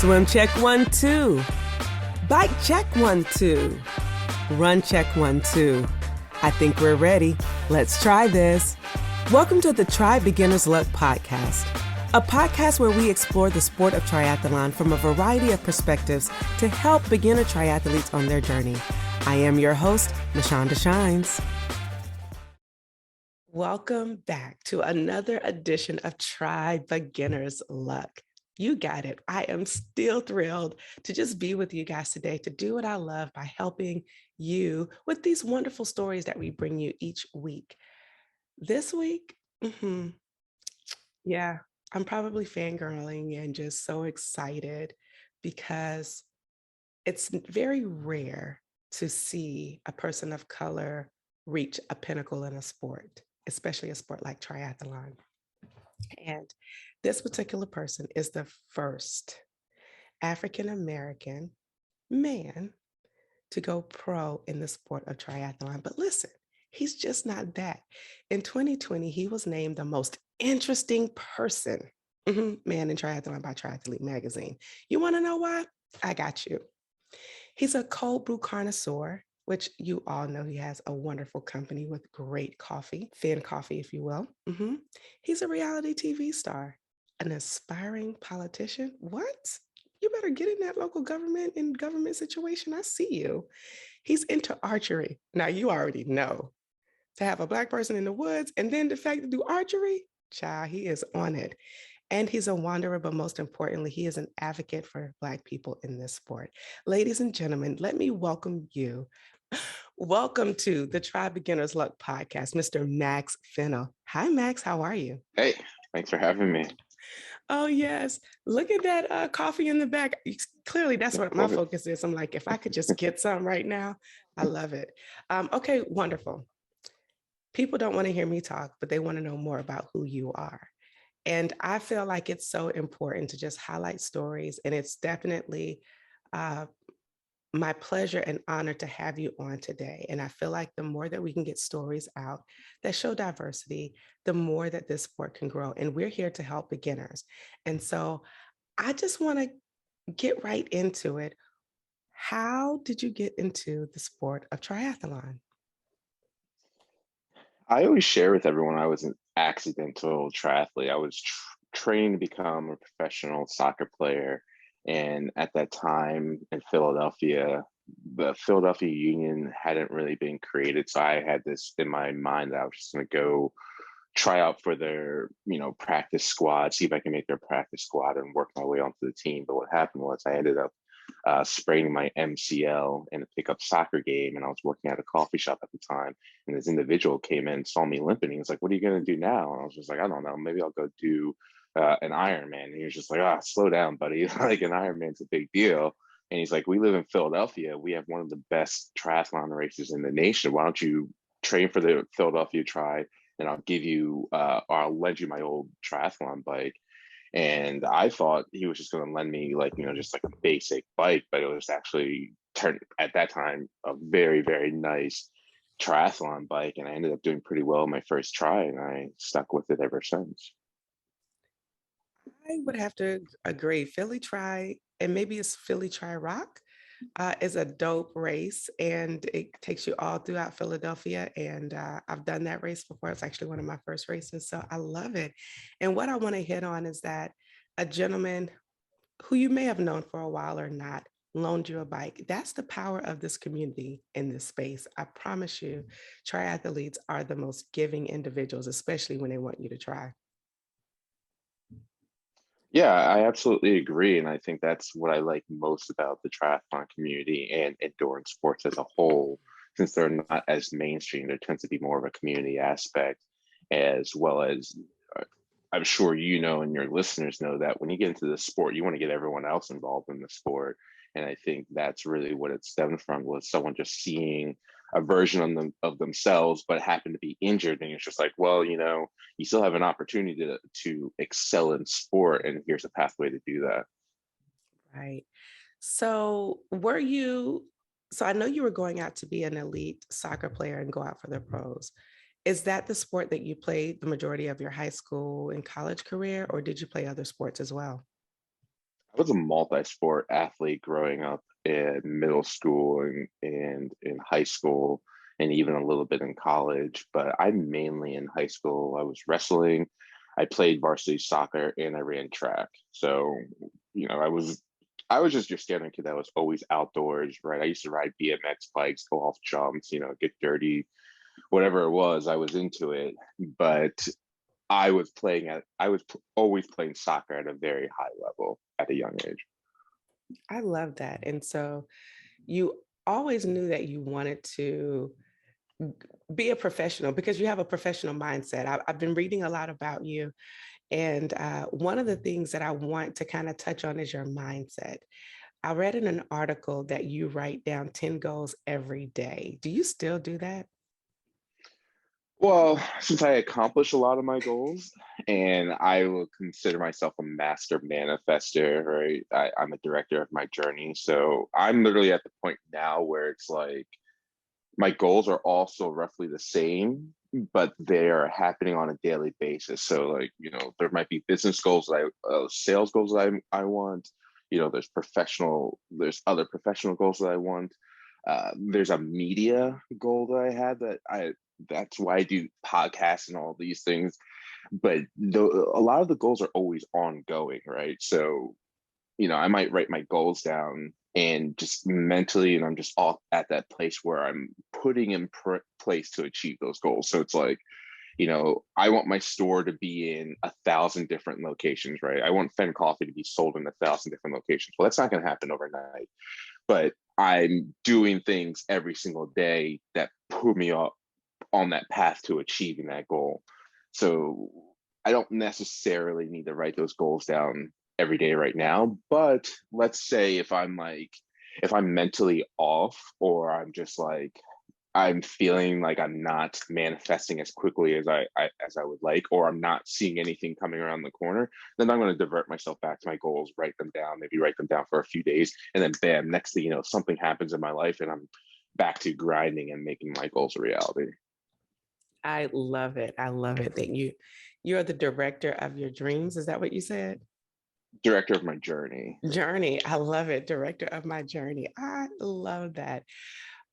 Swim check 1, 2. Bike check 1, 2. Run check 1, 2. I think we're ready. Let's try this. Welcome to the Try Beginner's Luck podcast, a podcast where we explore the sport of triathlon from a variety of perspectives to help beginner triathletes on their journey. I am your host, Mashonda Shines. Welcome back to another edition of Try Beginner's Luck. You got it. I am still thrilled to just be with you guys today to do what I love by helping you with these wonderful stories that we bring you each week. This week, I'm probably fangirling and just so excited because it's very rare to see a person of color reach a pinnacle in a sport, especially a sport like triathlon. And this particular person is the first African-American man to go pro in the sport of triathlon. But listen, he's just not that. In 2020, he was named the most interesting person, man in triathlon by Triathlete Magazine. You want to know why? I got you. He's a cold brew connoisseur, which you all know he has a wonderful company with great coffee, thin coffee, if you will. He's a reality TV star, an aspiring politician. What? You better get in that local government and government situation. I see you. He's into archery. Now, you already know. To have a Black person in the woods and then the fact to do archery, child, he is on it. And he's a wanderer, but most importantly, he is an advocate for Black people in this sport. Ladies and gentlemen, let me welcome you. Welcome to the Try Beginner's Luck podcast, Mr. Max Fennel. Hi, Max. How are you? Hey, thanks for having me. Oh, yes. Look at that coffee in the back. Clearly, that's what my focus is. I'm like, if I could just get some right now, I love it. Okay, wonderful. People don't want to hear me talk, but they want to know more about who you are. And I feel like it's so important to just highlight stories. And it's definitely my pleasure and honor to have you on today. And I feel like the more that we can get stories out that show diversity, the more that this sport can grow. And we're here to help beginners. And so I just want to get right into it. How did you get into the sport of triathlon? I always share with everyone I was an accidental triathlete. I was training to become a professional soccer player. And at that time in Philadelphia, the Philadelphia Union hadn't really been created. So I had this in my mind that I was just going to go try out for their, practice squad, see if I can make their practice squad and work my way onto the team. But what happened was I ended up spraining my MCL in a pickup soccer game. And I was working at a coffee shop at the time. And this individual came in, saw me limping. He was like, "What are you going to do now?" And I was just like, "I don't know. Maybe I'll go do an Ironman." And he was just like, "Slow down, buddy. Like an Ironman's a big deal." And he's like, "We live in Philadelphia. We have one of the best triathlon races in the nation. Why don't you train for the Philadelphia Tri? And I'll give you, or I'll lend you my old triathlon bike." And I thought he was just going to lend me just like a basic bike, but it was actually turned at that time a very, very nice triathlon bike. And I ended up doing pretty well my first try, and I stuck with it ever since. I would have to agree. Philly Tri, and maybe it's Philly Tri Rock, is a dope race, and it takes you all throughout Philadelphia. And I've done that race before. It's actually one of my first races, so I love it. And what I want to hit on is that a gentleman who you may have known for a while or not loaned you a bike. That's the power of this community in this space. I promise you, triathletes are the most giving individuals, especially when they want you to try. Yeah, I absolutely agree. And I think that's what I like most about the triathlon community and endurance sports as a whole. Since they're not as mainstream, there tends to be more of a community aspect, as well as I'm sure and your listeners know that when you get into the sport, you want to get everyone else involved in the sport. And I think that's really what it stemmed from, was someone just seeing a version of themselves, but happened to be injured. And it's just like, well, you still have an opportunity to excel in sport, and here's a pathway to do that. Right. So I know you were going out to be an elite soccer player and go out for the pros. Is that the sport that you played the majority of your high school and college career, or did you play other sports as well? I was a multi-sport athlete growing up in middle school and in high school and even a little bit in college, but I mainly in high school, I was wrestling, I played varsity soccer, and I ran track. So, I was just your standard kid that was always outdoors, right? I used to ride BMX bikes, go off jumps, get dirty, whatever it was, I was into it. But always playing soccer at a very high level at a young age. I love that. And so you always knew that you wanted to be a professional because you have a professional mindset. I've been reading a lot about you. And one of the things that I want to kind of touch on is your mindset. I read in an article that you write down 10 goals every day. Do you still do that? Well, since I accomplish a lot of my goals, and I will consider myself a master manifester, right? I'm a director of my journey. So I'm literally at the point now where it's like my goals are also roughly the same, but they are happening on a daily basis. So, like, there might be business goals sales goals that I want. There's other professional goals that I want. There's a media goal that I had that's why I do podcasts and all these things. But a lot of the goals are always ongoing, right? So, I might write my goals down and just mentally, and I'm just all at that place where I'm putting in place to achieve those goals. So it's like, I want my store to be in 1,000 different locations, right? I want Fenn Coffee to be sold in 1,000 different locations. Well, that's not going to happen overnight, but I'm doing things every single day that put me up on that path to achieving that goal. So I don't necessarily need to write those goals down every day right now. But let's say if I'm mentally off, or I'm just like, I'm feeling like I'm not manifesting as quickly as I would like, or I'm not seeing anything coming around the corner, then I'm going to divert myself back to my goals, write them down, maybe write them down for a few days, and then bam, next thing you know, something happens in my life, and I'm back to grinding and making my goals a reality. I love it. I love it that you're the director of your dreams. Is that what you said? Director of my journey. Journey. I love it. Director of my journey. I love that.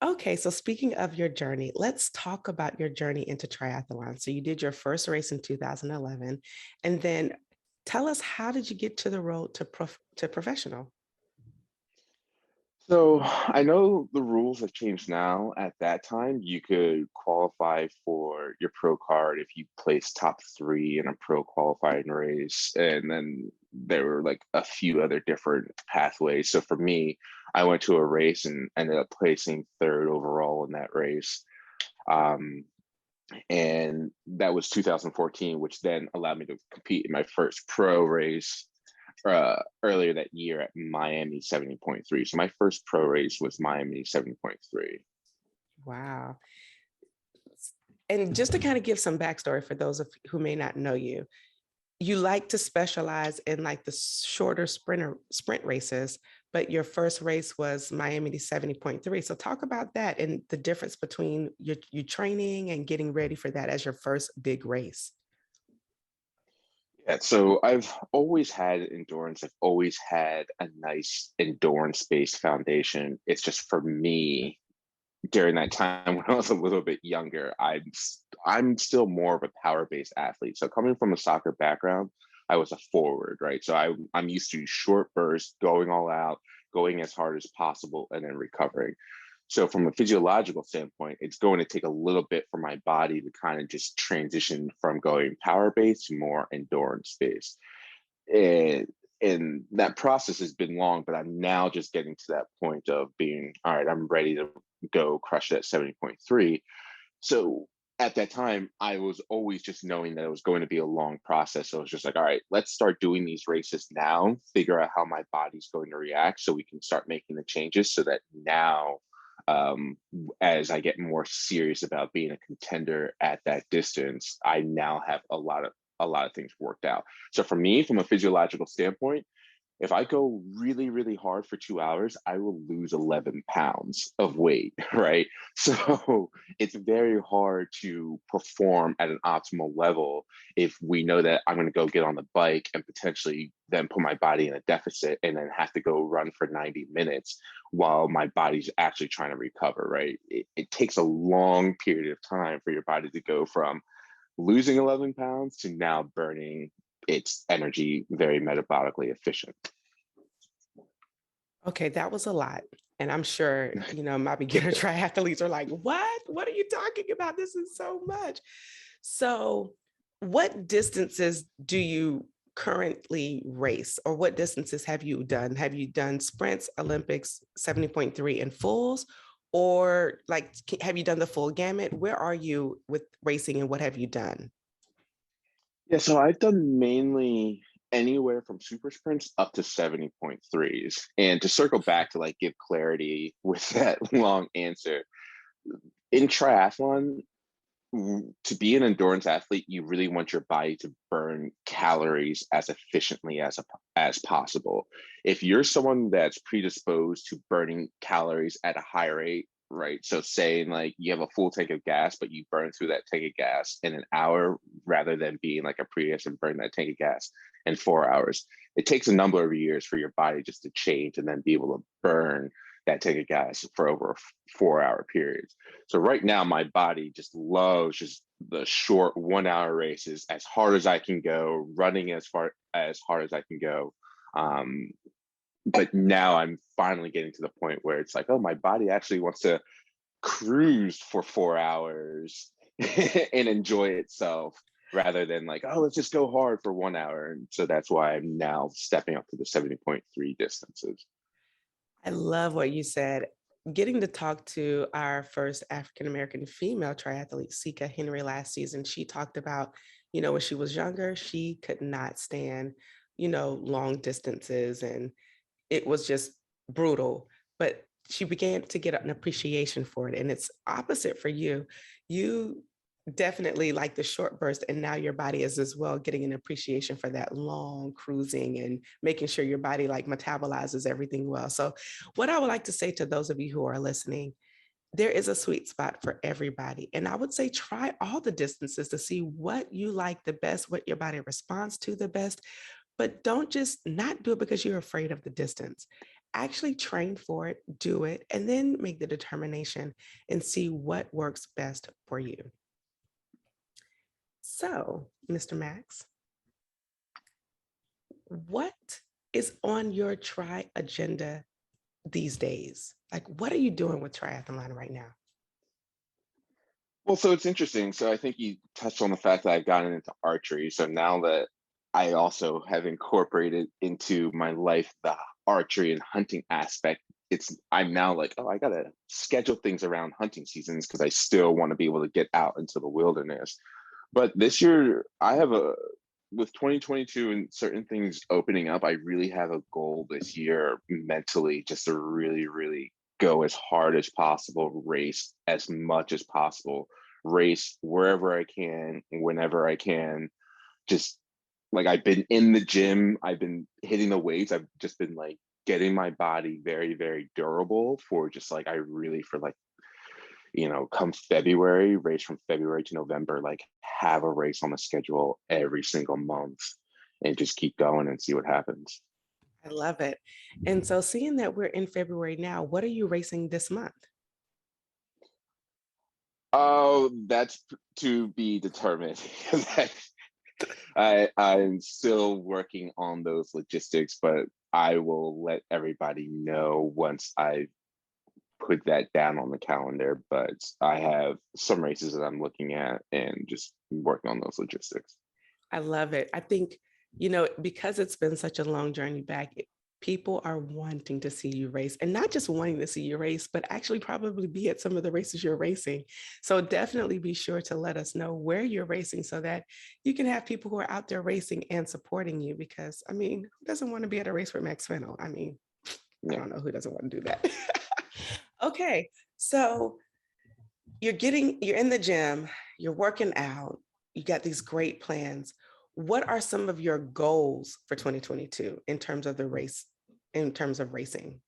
Okay, so speaking of your journey, let's talk about your journey into triathlon. So you did your first race in 2011, and then tell us, how did you get to the road to professional? So I know the rules have changed now. At that time, you could qualify for your pro card if you placed top three in a pro qualifying race. And then there were like a few other different pathways. So for me, I went to a race and ended up placing third overall in that race. Um, and that was 2014, which then allowed me to compete in my first pro race earlier that year at Miami 70.3. So my first pro race was Miami 70.3. Wow. And just to kind of give some backstory for those of who may not know you, you like to specialize in like the shorter sprint races, but your first race was Miami 70.3. So talk about that and the difference between your training and getting ready for that as your first big race. Yeah, so I've always had endurance. I've always had a nice endurance-based foundation. It's just for me during that time when I was a little bit younger, I'm still more of a power-based athlete. So coming from a soccer background, I was a forward, right? So I'm used to short bursts, going all out, going as hard as possible, and then recovering. So from a physiological standpoint, it's going to take a little bit for my body to kind of just transition from going power based to more endurance based. And and that process has been long, but I'm now just getting to that point of being, all right, I'm ready to go crush that 70.3. So at that time, I was always just knowing that it was going to be a long process. So it was just like, all right, let's start doing these races now, figure out how my body's going to react so we can start making the changes so that now, um, as I get more serious about being a contender at that distance, I now have a lot of things worked out. So for me, from a physiological standpoint, If I go really, really hard for 2 hours, I will lose 11 pounds of weight, right? So it's very hard to perform at an optimal level if we know that I'm going to go get on the bike and potentially then put my body in a deficit and then have to go run for 90 minutes while my body's actually trying to recover, right? It takes a long period of time for your body to go from losing 11 pounds to now burning its energy very metabolically efficient. Okay, that was a lot. And I'm sure, my beginner triathletes are like, what? What are you talking about? This is so much. So, what distances do you currently race, or what distances have you done? Have you done sprints, Olympics, 70.3 and fulls, or like have you done the full gamut? Where are you with racing and what have you done? Yeah, so I've done mainly anywhere from super sprints up to 70.3s. And to circle back to like give clarity with that long answer, in triathlon, to be an endurance athlete, you really want your body to burn calories as efficiently as possible. If you're someone that's predisposed to burning calories at a high rate, right? So saying like you have a full tank of gas, but you burn through that tank of gas in an hour rather than being like a Prius and burn that tank of gas in 4 hours. It takes a number of years for your body just to change and then be able to burn that tank of gas for over a 4 hour period. So right now, my body just loves just the short 1 hour races as hard as I can go, running as hard as I can go. Um, but now I'm finally getting to the point where it's like, oh, my body actually wants to cruise for 4 hours and enjoy itself rather than like, oh, let's just go hard for 1 hour. And so that's why I'm now stepping up to the 70.3 distances. I love what you said. Getting to talk to our first African American female triathlete, Sika Henry, last season, she talked about, when she was younger, she could not stand, long distances, and it was just brutal. But she began to get an appreciation for it. And it's opposite for you. You definitely like the short burst, and now your body is as well getting an appreciation for that long cruising and making sure your body like metabolizes everything well. So what I would like to say to those of you who are listening, there is a sweet spot for everybody. And I would say try all the distances to see what you like the best, what your body responds to the best, but don't just not do it because you're afraid of the distance. Actually train for it, do it, and then make the determination and see what works best for you. So, Mr. Max, what is on your tri agenda these days? Like, what are you doing with triathlon right now? Well, so it's interesting. So I think you touched on the fact that I've gotten into archery. So now that I also have incorporated into my life the archery and hunting aspect, I'm now like, oh, I gotta schedule things around hunting seasons because I still want to be able to get out into the wilderness. But this year, I have a with 2022 and certain things opening up, I really have a goal this year mentally just to really, really go as hard as possible, race as much as possible, race wherever I can, whenever I can. Just like I've been in the gym, I've been hitting the weights, I've just been like getting my body very, very durable for just like I really for like come February, race from February to November, like have a race on the schedule every single month and just keep going and see what happens. I love it. And so, seeing that we're in February now, what are you racing this month? Oh, that's to be determined. I'm still working on those logistics, but I will let everybody know once I put that down on the calendar. But I have some races that I'm looking at and just working on those logistics. I love it. I think, because it's been such a long journey back, people are wanting to see you race, and not just wanting to see you race, but actually probably be at some of the races you're racing. So definitely be sure to let us know where you're racing so that you can have people who are out there racing and supporting you. Because, I mean, who doesn't want to be at a race with Max Fennel? I mean, I Yeah. don't know who doesn't want to do that. Okay. So you're in the gym, you're working out, you got these great plans. what are some of your goals for 2022 in terms of in terms of racing?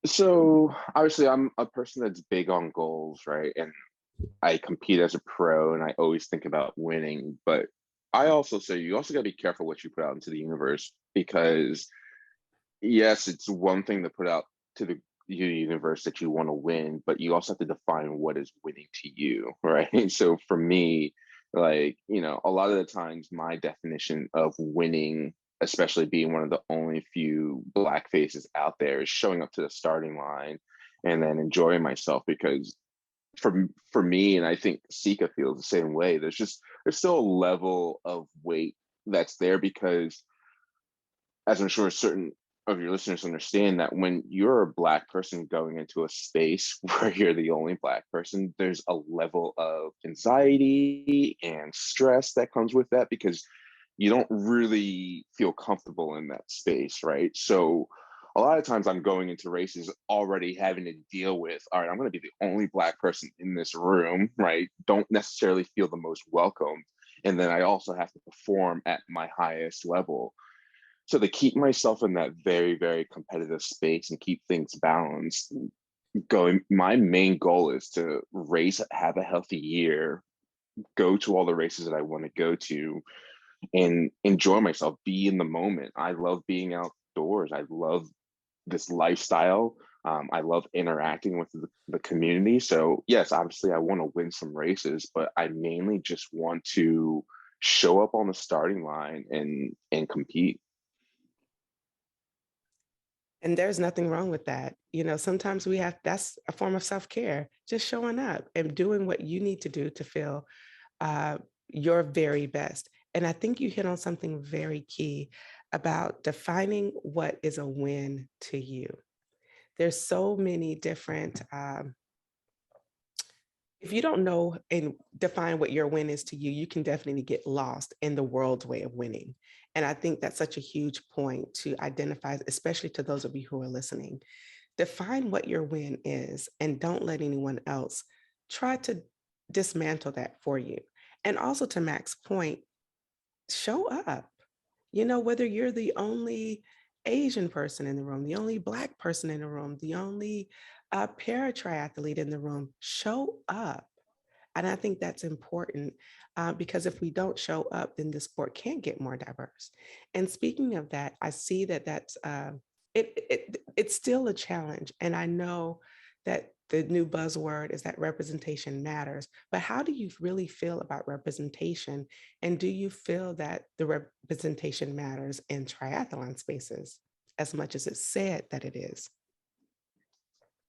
So obviously, I'm a person that's big on goals, right? And I compete as a pro, and I always think about winning. But I also say you also got to be careful what you put out into the universe, because yes, it's one thing to put out to the universe that you want to win, but you also have to define what is winning to you, right? So for me, like, a lot of the times my definition of winning, especially being one of the only few black faces out there, is showing up to the starting line and then enjoying myself. Because for me, and I think Sika feels the same way, there's still a level of weight that's there, because as I'm sure certain of your listeners understand, that when you're a black person going into a space where you're the only black person, there's a level of anxiety and stress that comes with that, because you don't really feel comfortable in that space, right? So a lot of times I'm going into races already having to deal with, all right, I'm going to be the only black person in this room, right? Don't necessarily feel the most welcome. And then I also have to perform at my highest level. So to keep myself in that very, very competitive space and keep things balanced, my main goal is to race, have a healthy year, go to all the races that I want to go to, and enjoy myself, be in the moment. I love being outdoors. I love this lifestyle. I love interacting with the community. So yes, obviously I want to win some races, but I mainly just want to show up on the starting line and compete. And there's nothing wrong with that. Sometimes that's a form of self-care, just showing up and doing what you need to do to feel uh, your very best. And I think you hit on something very key about defining what is a win to you. There's so many different if you don't know and define what your win is to you, you can definitely get lost in the world's way of winning. And I think that's such a huge point to identify, especially to those of you who are listening. Define what your win is and don't let anyone else try to dismantle that for you. And also, to Max's point, show up. Whether you're the only Asian person in the room, the only Black person in the room, the only para triathlete in the room, show up. And I think that's important because if we don't show up, then the sport can get more diverse. And speaking of that, I see that it's still a challenge. And I know that the new buzzword is that representation matters. But how do you really feel about representation? And do you feel that the representation matters in triathlon spaces as much as it's said that it is?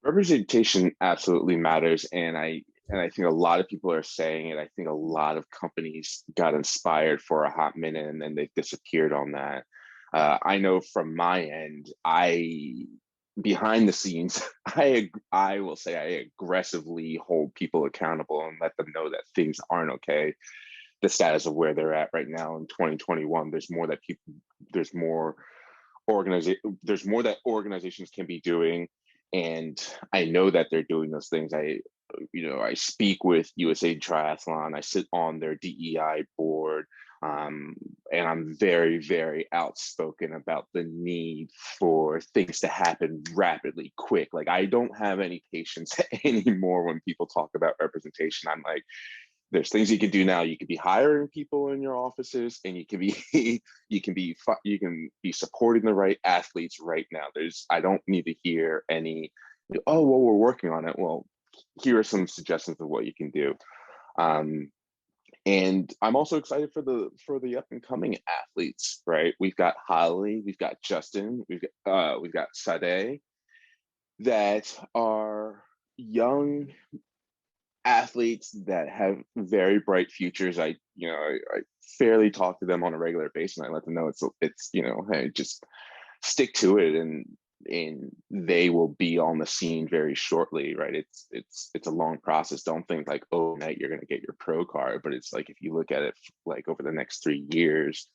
Representation absolutely matters, and I think a lot of people are saying it. I think a lot of companies got inspired for a hot minute and then they've disappeared on that. I know from my end, I behind the scenes, I will say I aggressively hold people accountable and let them know that things aren't okay. The status of where they're at right now in 2021, there's more there's more that organizations can be doing, and I know that they're doing those things. I speak with USA Triathlon. I sit on their DEI board, and I'm very, very outspoken about the need for things to happen rapidly, quick. Like, I don't have any patience anymore when people talk about representation. I'm like, there's things you can do now. You could be hiring people in your offices, and you can be you can be supporting the right athletes right now. I don't need to hear any, oh well, we're working on it. Well, here are some suggestions of what you can do. And I'm also excited for the up and coming athletes. Right, we've got Holly, we've got Justin, we've got Sade, that are young athletes that have very bright futures. I fairly talk to them on a regular basis, and I let them know it's hey, just stick to it, and they will be on the scene very shortly, right? It's a long process. Don't think like overnight you're going to get your pro card, but it's like, if you look at it like over the next 3 years,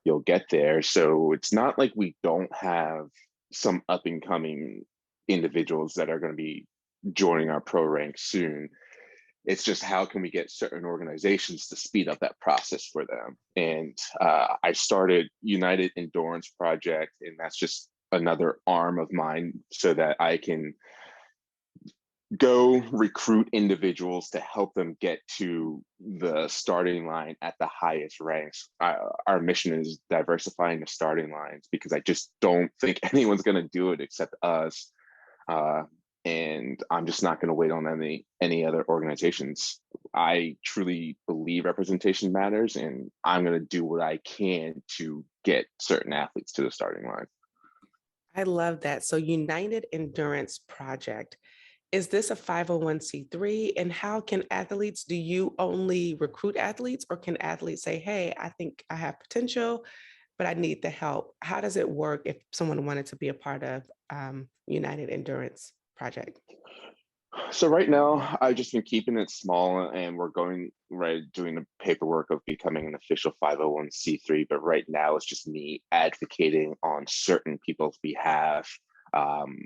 you'll get there. So it's not like we don't have some up and coming individuals that are going to be joining our pro ranks soon. It's just how can we get certain organizations to speed up that process for them? And I started United Endurance Project, and that's just another arm of mine so that I can go recruit individuals to help them get to the starting line at the highest ranks. Our mission is diversifying the starting lines because I just don't think anyone's going to do it except us. Uh, and I'm just not going to wait on any other organizations. I truly believe representation matters, and I'm going to do what I can to get certain athletes to the starting line. I love that. So United Endurance Project, is this a 501(c)(3)? And how can athletes, do you only recruit athletes, or can athletes say, hey, I think I have potential, but I need the help? How does it work if someone wanted to be a part of United Endurance Project? So right now, I've just been keeping it small, and we're going right doing the paperwork of becoming an official 501(c)(3). But right now, it's just me advocating on certain people's behalf, um,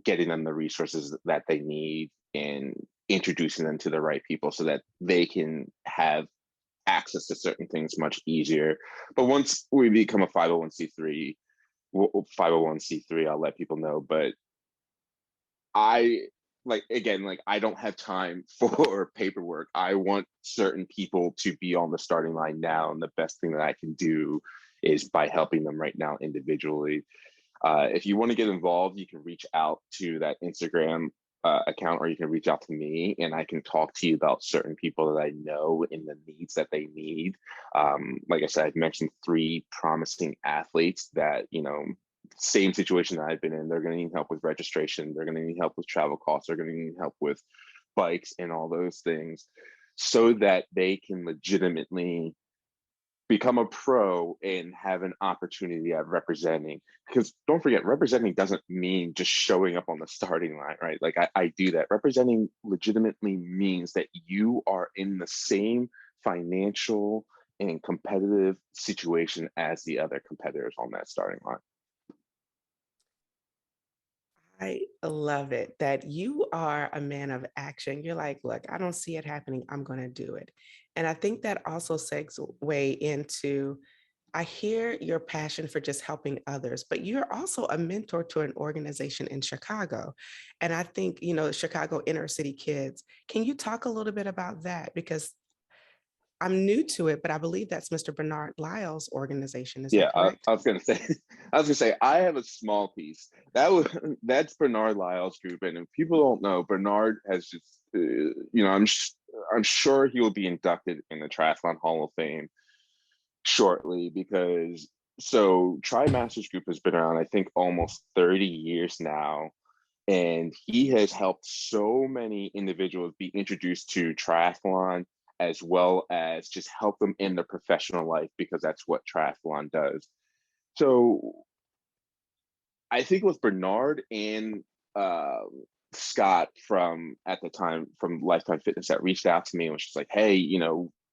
getting them the resources that they need, and introducing them to the right people so that they can have access to certain things much easier. But once we become a 501(c)(3), 501(c)(3), I'll let people know. But I like again, like I don't have time for paperwork. I want certain people to be on the starting line now, and the best thing that I can do is by helping them right now individually. If you want to get involved, you can reach out to that Instagram account, or you can reach out to me, and I can talk to you about certain people that I know and the needs that they need. Like I said, I've mentioned three promising athletes that, same situation that I've been in. They're going to need help with registration. They're going to need help with travel costs. They're going to need help with bikes and all those things so that they can legitimately become a pro and have an opportunity at representing. Because don't forget, representing doesn't mean just showing up on the starting line, right? Like I do that. Representing legitimately means that you are in the same financial and competitive situation as the other competitors on that starting line. I love it that you are a man of action. You're like, look, I don't see it happening. I'm going to do it. And I think that also segue into, I hear your passion for just helping others, but you're also a mentor to an organization in Chicago. And I think, Chicago inner city kids. Can you talk a little bit about that? Because I'm new to it, but I believe that's Mr. Bernard Lyle's organization. Is that Yeah, correct? I was gonna say, I have a small piece. That's Bernard Lyle's group, and if people don't know, Bernard has just, I'm sure he will be inducted in the Triathlon Hall of Fame shortly because Tri Masters Group has been around, I think, almost 30 years now, and he has helped so many individuals be introduced to triathlon as well as just help them in their professional life because that's what triathlon does. So I think it was Bernard and uh, Scott from at the time from Lifetime Fitness that reached out to me and was just like, hey,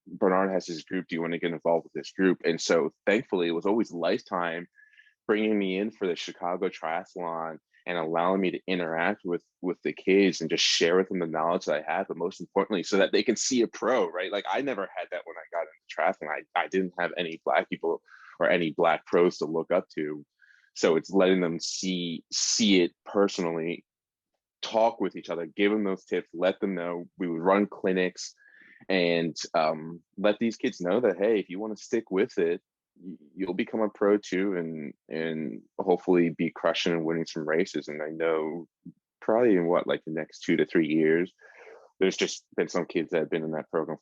Bernard has his group. Do you want to get involved with this group? And so thankfully, it was always Lifetime bringing me in for the Chicago Triathlon and allowing me to interact with the kids and just share with them the knowledge that I have, but most importantly, so that they can see a pro, right? Like I never had that when I got into triathlon. I didn't have any Black people or any Black pros to look up to. So it's letting them see it personally, talk with each other, give them those tips, let them know. We would run clinics and let these kids know that, hey, if you want to stick with it, you'll become a pro too, and hopefully be crushing and winning some races. And I know probably in like the next 2 to 3 years, there's just been some kids that have been in that program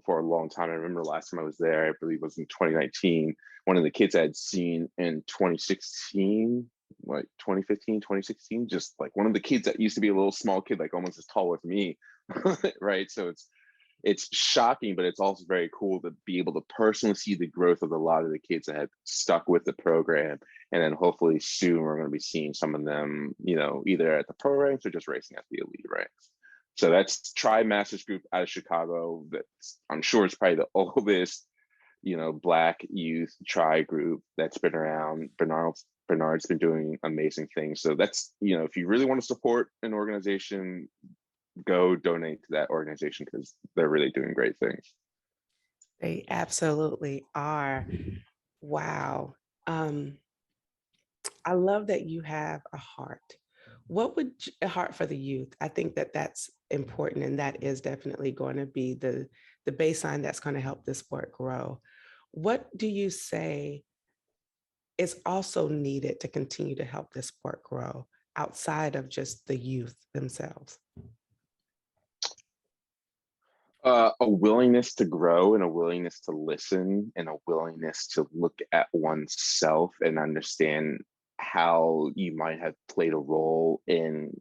for a long time. I remember last time I was there, I believe it was in 2019. One of the kids I had seen in 2016, like 2015, 2016, just like one of the kids that used to be a little small kid, like almost as tall as me, right? So it's shocking, but it's also very cool to be able to personally see the growth of a lot of the kids that have stuck with the program. And then hopefully soon we're going to be seeing some of them, either at the pro ranks or just racing at the elite ranks. So that's Tri Masters Group out of Chicago. That's, I'm sure it's probably the oldest, Black youth tri group that's been around. Bernard's been doing amazing things. So that's, if you really want to support an organization, go donate to that organization because they're really doing great things. They absolutely are. Wow. Um, I love that you have a heart. A heart for the youth? I think that that's important, and that is definitely going to be the baseline that's going to help this sport grow. What do you say is also needed to continue to help this sport grow outside of just the youth themselves? A willingness to grow and a willingness to listen and a willingness to look at oneself and understand how you might have played a role in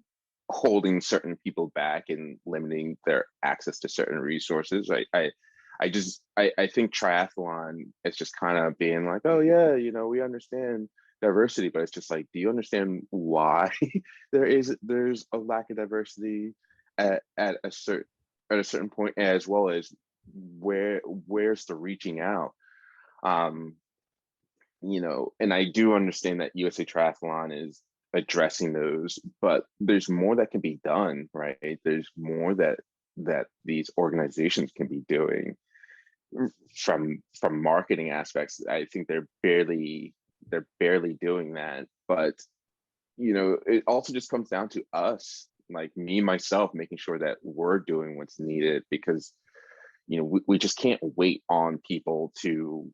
holding certain people back and limiting their access to certain resources. I think triathlon is just kind of being like, oh yeah, we understand diversity, but it's just like, do you understand why there's a lack of diversity at a certain point, as well as where's the reaching out? um and I do understand that USA Triathlon is addressing those, but there's more that can be done, right? There's more that these organizations can be doing from marketing aspects. I think they're barely doing that. But it also just comes down to us, like me myself, making sure that we're doing what's needed, because we just can't wait on people to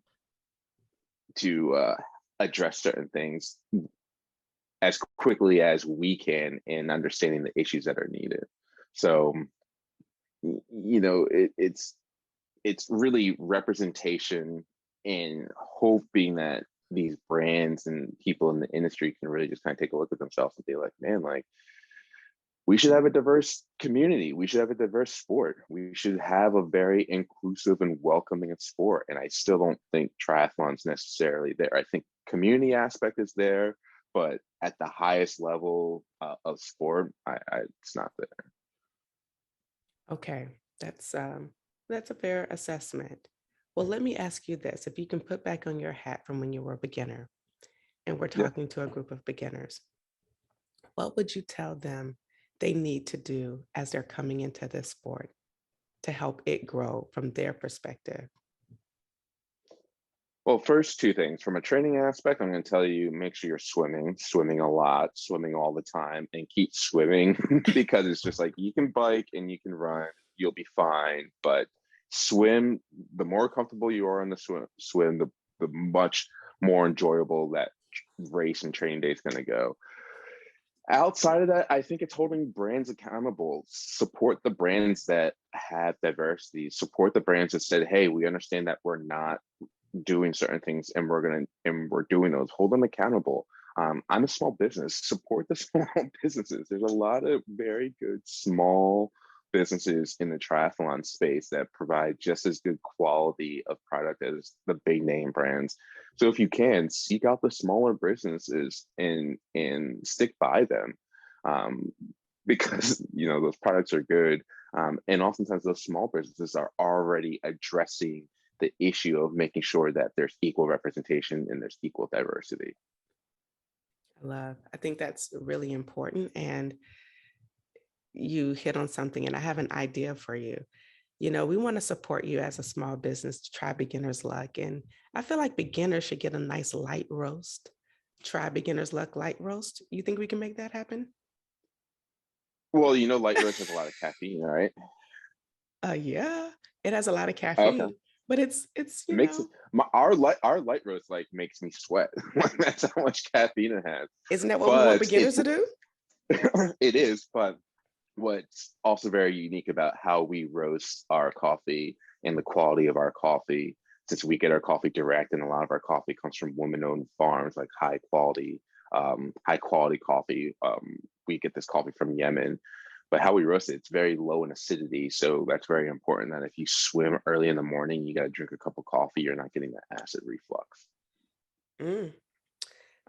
address certain things as quickly as we can in understanding the issues that are needed. So it's really representation, and hoping that these brands and people in the industry can really just kind of take a look at themselves and be like, man, like, we should have a diverse community. We should have a diverse sport. We should have a very inclusive and welcoming sport. And I still don't think triathlon's necessarily there. I think community aspect is there, but at the highest level of sport, it's not there. Okay, that's a fair assessment. Well, let me ask you this. If you can put back on your hat from when you were a beginner and we're Yeah. talking to a group of beginners, what would you tell them they need to do as they're coming into this sport to help it grow from their perspective? Well, first two things. From a training aspect, I'm going to tell you, make sure you're swimming a lot, swimming all the time, and keep swimming because it's just like, you can bike and you can run, you'll be fine. But swim, the more comfortable you are on the swim, the much more enjoyable that race and training day is going to go. Outside of that, I think it's holding brands accountable. Support the brands that have diversity. Support the brands that said, hey, we understand that we're not doing certain things and we're doing those. Hold them accountable. I'm a small business. Support the small businesses. There's a lot of very good small businesses in the triathlon space that provide just as good quality of product as the big name brands. So if you can, seek out the smaller businesses and stick by them, because those products are good. And oftentimes those small businesses are already addressing the issue of making sure that there's equal representation and there's equal diversity. I think that's really important. And you hit on something, and I have an idea for you. We want to support you as a small business to try beginner's luck. And I feel like beginners should get a nice light roast. Try beginner's luck light roast. You think we can make that happen? Well, light roast has a lot of caffeine, right? Yeah, it has a lot of Okay. caffeine, but it's, It makes it our light roast like makes me sweat. Like, that's how much caffeine it has. isn't that what we want But beginners to do? it is, but what's also very unique about how we roast our coffee and the quality of our coffee, since we get our coffee direct and a lot of our coffee comes from women-owned farms, like high quality coffee. We get this coffee from Yemen, but how we roast it, it's very low in acidity. So that's very important, that if you swim early in the morning, you got to drink a cup of coffee, you're not getting that acid reflux. Mm.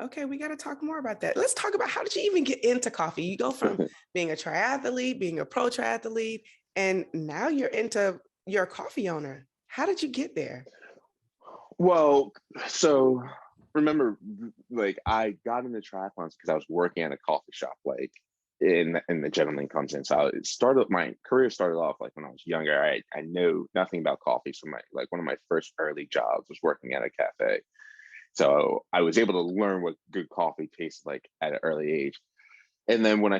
Okay, we got to talk more about that. Let's talk about, how did you even get into coffee? You go from being a triathlete, being a pro triathlete, and now you're a coffee owner. How did you get there? Well, so remember, like, I got into triathlons because I was working at a coffee shop. Like, and the gentleman comes in. So my career started off like when I was younger. I know nothing about coffee. So one of my first early jobs was working at a cafe. So I was able to learn what good coffee tastes like at an early age. And then when I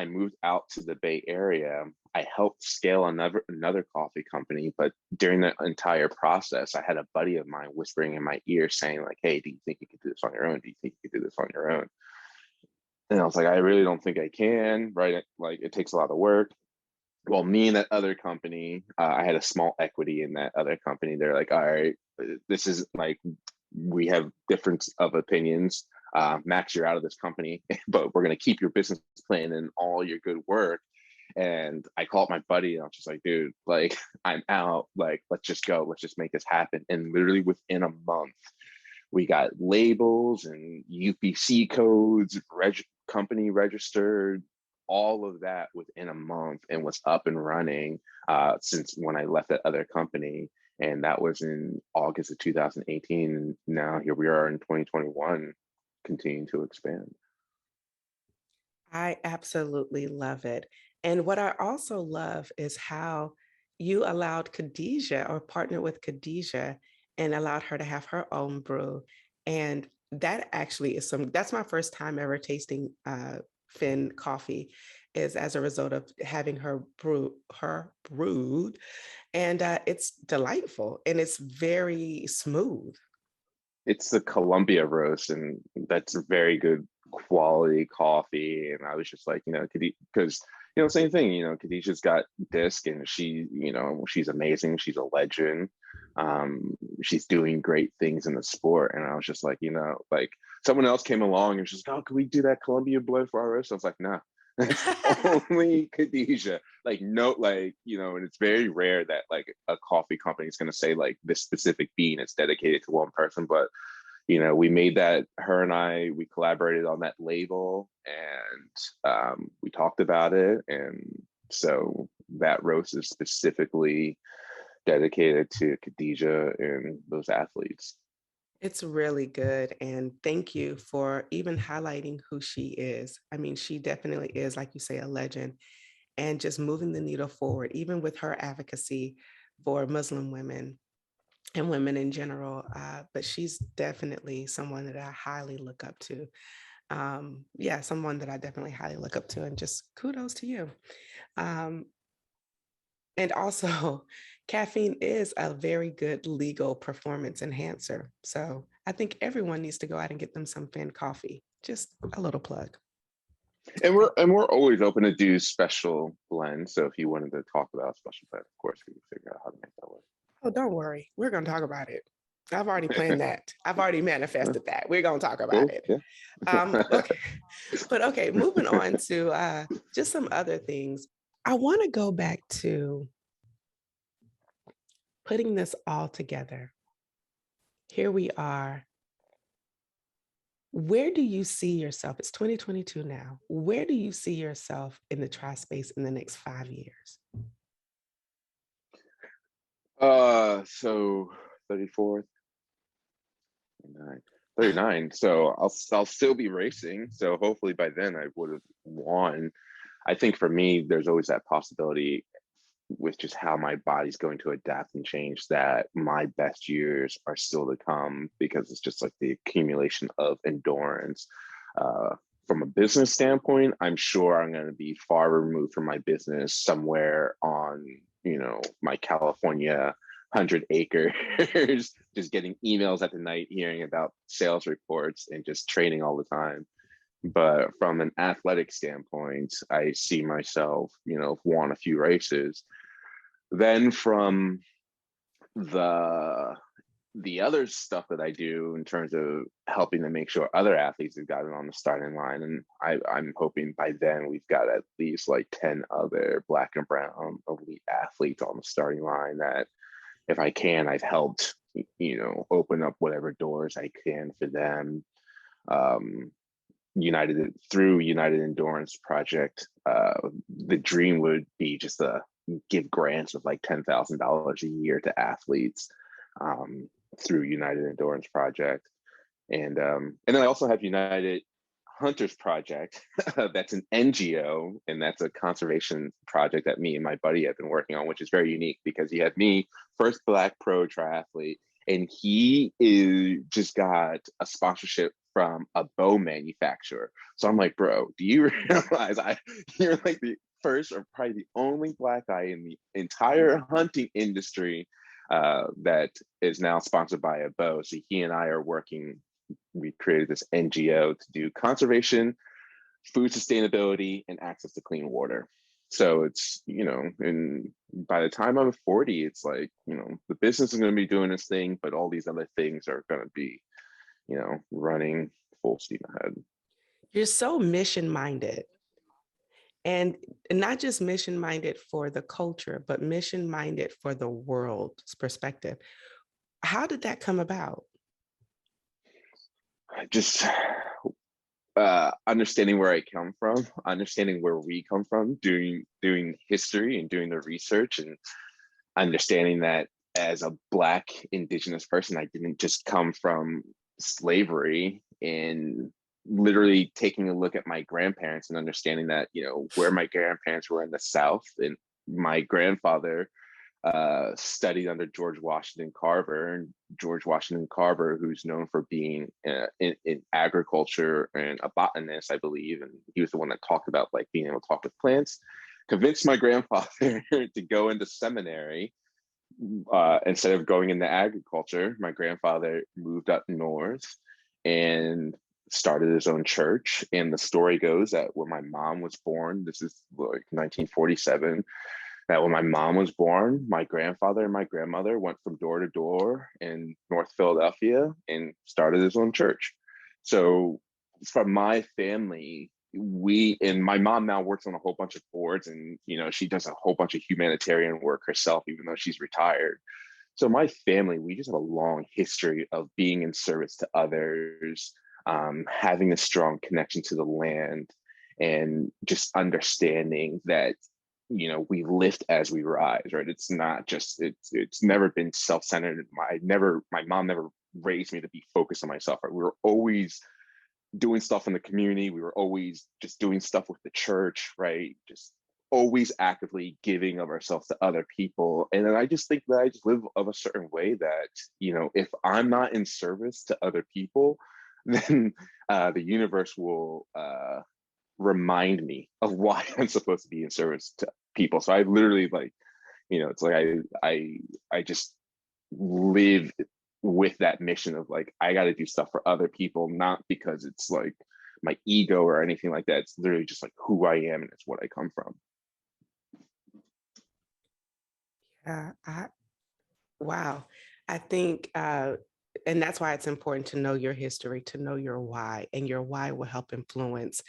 moved out to the Bay Area, I helped scale another coffee company. But during the entire process, I had a buddy of mine whispering in my ear saying like, "Hey, do you think you could do this on your own? Do you think you could do this on your own?" And I was like, "I really don't think I can, right? Like it takes a lot of work." Well, me and that other company, I had a small equity in that other company. They're like, "All right, this is like, we have difference of opinions. Max, you're out of this company, but we're going to keep your business plan and all your good work." And I called my buddy and I was just like, "Dude, like I'm out. Like, let's just go. Let's just make this happen." And literally within a month, we got labels and UPC codes, company registered, all of that within a month, and was up and running since when I left that other company. And that was in August of 2018. And now here we are in 2021, continuing to expand. I absolutely love it. And what I also love is how you allowed Khadijah or partnered with Khadijah and allowed her to have her own brew. And that actually is that's my first time ever tasting Finn coffee is as a result of having her brewed. And it's delightful and it's very smooth. It's the Columbia roast, and that's a very good quality coffee. And I was just like, because same thing. Khadijah's got disc, and she's amazing. She's a legend. She's doing great things in the sport, and I was just like, like someone else came along and was just like, "Oh, can we do that Columbia blend for our roast?" I was like, "No." It's only Khadijah. Like, no, like, and it's very rare that like a coffee company is going to say like this specific bean is dedicated to one person. But, we made that, her and we collaborated on that label, and we talked about it. And so that roast is specifically dedicated to Khadijah and those athletes. It's really good. And thank you for even highlighting who she is. I mean, she definitely is, like you say, a legend and just moving the needle forward, even with her advocacy for Muslim women and women in general. But she's definitely someone that I highly look up to. Yeah, someone that I definitely highly look up to, and just kudos to you. Um, and also, caffeine is a very good legal performance enhancer. So I think everyone needs to go out and get them some Finn coffee. Just a little plug. And we're always open to do special blends. So if you wanted to talk about a special blend, of course we can figure out how to make that work. Oh, don't worry. We're going to talk about it. I've already planned that. I've already Yeah, manifested that. We're going to talk about cool. it. Yeah. Okay. But okay, moving on to just some other things. I want to go back to putting this all together. Here we are. Where do you see yourself? It's 2022 now. Where do you see yourself in the tri space in the next 5 years? So 34th, 39, 39. So I'll still be racing. So hopefully by then I would have won. I think for me, there's always that possibility with just how my body's going to adapt and change, that my best years are still to come, because it's just like the accumulation of endurance. Uh, from a business standpoint, I'm sure I'm going to be far removed from my business somewhere on, my California 100 acres, just getting emails at the night, hearing about sales reports and just training all the time. But from an athletic standpoint, I see myself, won a few races. Then from the the other stuff that I do in terms of helping to make sure other athletes have gotten on the starting line, and I'm hoping by then we've got at least like 10 other black and brown elite athletes on the starting line, that if I can, I've helped, open up whatever doors I can for them. Um, United Endurance Project, the dream would be just to give grants of like $10,000 a year to athletes, through United Endurance Project. And then I also have United Hunters Project. That's an NGO, and that's a conservation project that me and my buddy have been working on, which is very unique because he had me, first Black pro triathlete, and just got a sponsorship from a bow manufacturer. So I'm like, bro, do you realize you're like the first or probably the only Black guy in the entire hunting industry that is now sponsored by a bow. So he and I are working. We created this NGO to do conservation, food sustainability, and access to clean water. So it's, and by the time I'm 40, it's like, the business is going to be doing this thing, but all these other things are going to be, running full steam ahead. You're so mission minded, and not just mission minded for the culture, but mission minded for the world's perspective. How did that come about? Just understanding where I come from, understanding where we come from, doing history and doing the research, and understanding that as a Black Indigenous person, I didn't just come from slavery, and literally taking a look at my grandparents and understanding that, where my grandparents were in the South, and my grandfather studied under George Washington Carver, and George Washington Carver, who's known for being in agriculture and a botanist, I believe, and he was the one that talked about like being able to talk with plants, convinced my grandfather to go into seminary. Instead of going into agriculture, my grandfather moved up north and started his own church. And the story goes that when my mom was born, this is like 1947, that when my mom was born, my grandfather and my grandmother went from door to door in North Philadelphia and started his own church. So from my family, and my mom now works on a whole bunch of boards, and she does a whole bunch of humanitarian work herself, even though she's retired. So my family, we just have a long history of being in service to others, having a strong connection to the land, and just understanding that we lift as we rise, right? It's not just, it's never been self-centered. My mom never raised me to be focused on myself, right? We were always doing stuff in the community. We were always just doing stuff with the church, right? Just always actively giving of ourselves to other people. And then I just think that I just live of a certain way that, if I'm not in service to other people, then the universe will remind me of why I'm supposed to be in service to people. So I literally it's like I just live with that mission of like, I got to do stuff for other people, not because it's like my ego or anything like that. It's literally just like who I am, and it's what I come from. Wow. I think, and that's why it's important to know your history, to know your why, and your why will help influence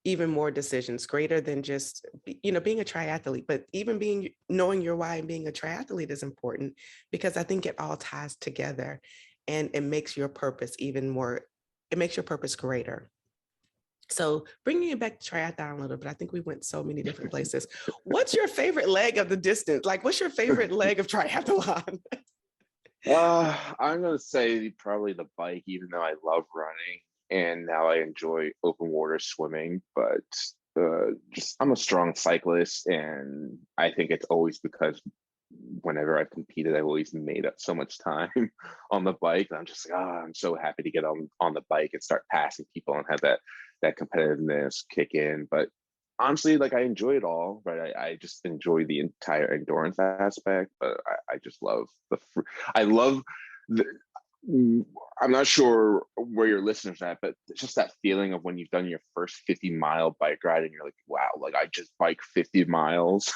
even more decisions greater than just, being a triathlete, but even knowing your why and being a triathlete is important, because I think it all ties together, and it makes your purpose it makes your purpose greater. So bringing it back to triathlon a little bit, I think we went so many different places. What's your favorite leg of the distance? Like, what's your favorite leg of triathlon? I'm going to say probably the bike, even though I love running and now I enjoy open water swimming, but just I'm a strong cyclist, and I think it's always because whenever I've competed, I've always made up so much time on the bike. And I'm just like, I'm so happy to get on the bike and start passing people and have that competitiveness kick in. But honestly, like I enjoy it all, right? I just enjoy the entire endurance aspect, but I just love I love the, I'm not sure where your listeners are at, but it's just that feeling of when you've done your first 50-mile bike ride and you're like, wow, like I just bike 50 miles.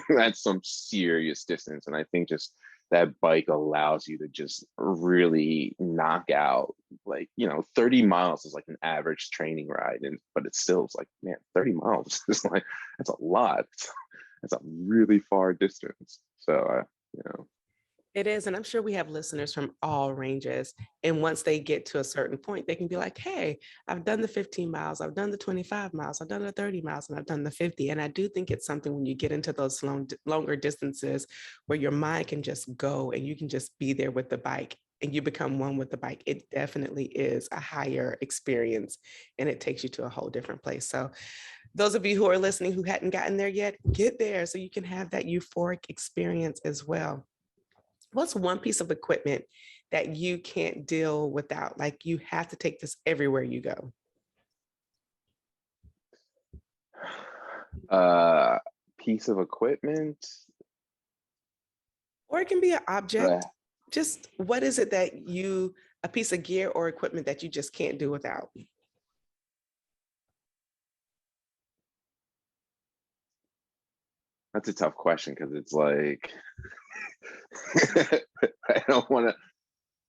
That's some serious distance. And I think just that bike allows you to just really knock out, like, 30 miles is like an average training ride. But it's still, it's like, man, 30 miles is like, that's a lot. That's a really far distance. So, It is. And I'm sure we have listeners from all ranges. And once they get to a certain point, they can be like, hey, I've done the 15 miles, I've done the 25 miles, I've done the 30 miles, and I've done the 50. And I do think it's something when you get into those longer distances where your mind can just go and you can just be there with the bike. and you become one with the bike, it definitely is a higher experience and it takes you to a whole different place. So those of you who are listening who hadn't gotten there yet, get there so you can have that euphoric experience as well. What's one piece of equipment that you can't deal without? Like you have to take this everywhere you go. Uh, Piece of equipment. Or it can be an Uh, object. Just what is it that you, a piece of gear or equipment that you just can't do without? that's a tough question because it's like I don't want to.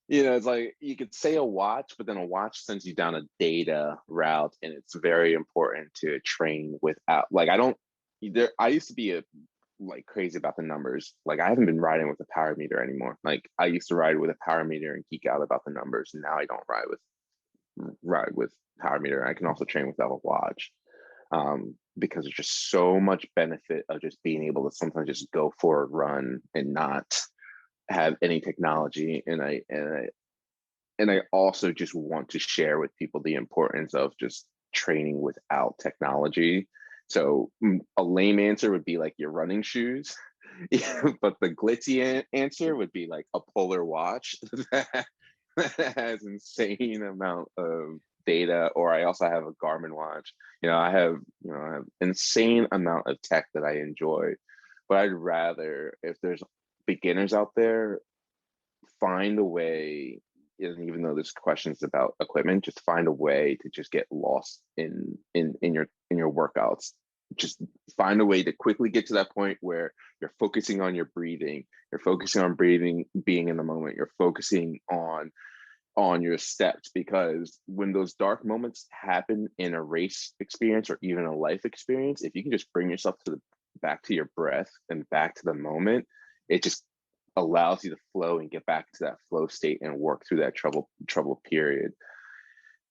It's like you could say a watch, but then a watch sends you down a data route, and it's very important to train without. Like I don't. I used to be like crazy about the numbers. Like I haven't been riding with a power meter anymore. Like I used to ride with a power meter and geek out about the numbers. And now I don't ride with power meter. I can also train without a watch, because there's just so much benefit of just being able to sometimes just go for a run and not have any technology. And I also just want to share with people the importance of just training without technology. So a lame answer would be like your running shoes. But the glitzy answer would be like a polar watch that has insane amount of data. Or I also have a Garmin watch. I have insane amount of tech that I enjoy. But I'd rather, if there's beginners out there, find a way, and even though this question is about equipment, just find a way to just get lost in your workouts. Just find a way to quickly get to that point where you're focusing on your breathing, you're focusing on breathing, being in the moment, you're focusing on your steps. Because when those dark moments happen in a race experience or even a life experience, if you can just bring yourself back to your breath and back to the moment, it just allows you to flow and get back to that flow state and work through that trouble period.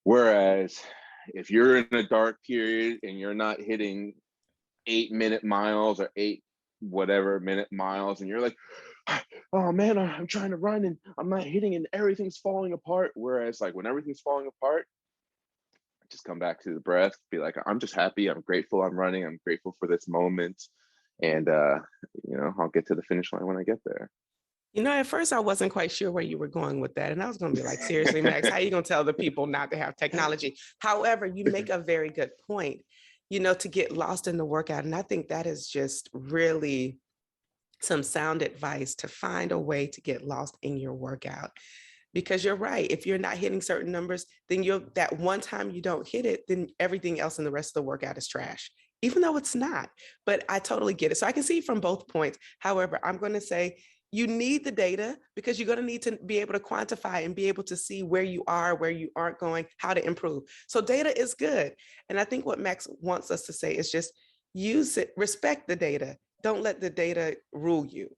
Whereas if you're in a dark period and you're not hitting 8-minute miles or 8 whatever minute miles, and you're like, oh man, I'm trying to run and I'm not hitting and everything's falling apart. Whereas like when everything's falling apart, just come back to the breath, be like, I'm just happy, I'm grateful, I'm running, I'm grateful for this moment. And I'll get to the finish line when I get there. At first I wasn't quite sure where you were going with that. And I was going to be like, seriously, Max, how are you going to tell the people not to have technology? However, you make a very good point, to get lost in the workout. And I think that is just really some sound advice, to find a way to get lost in your workout. Because you're right. If you're not hitting certain numbers, then that one time you don't hit it, then everything else in the rest of the workout is trash, even though it's not. But I totally get it. So I can see from both points. However, I'm going to say you need the data, because you're going to need to be able to quantify and be able to see where you are, where you aren't going, how to improve. So data is good. And I think what Max wants us to say is just use it, respect the data. Don't let the data rule you.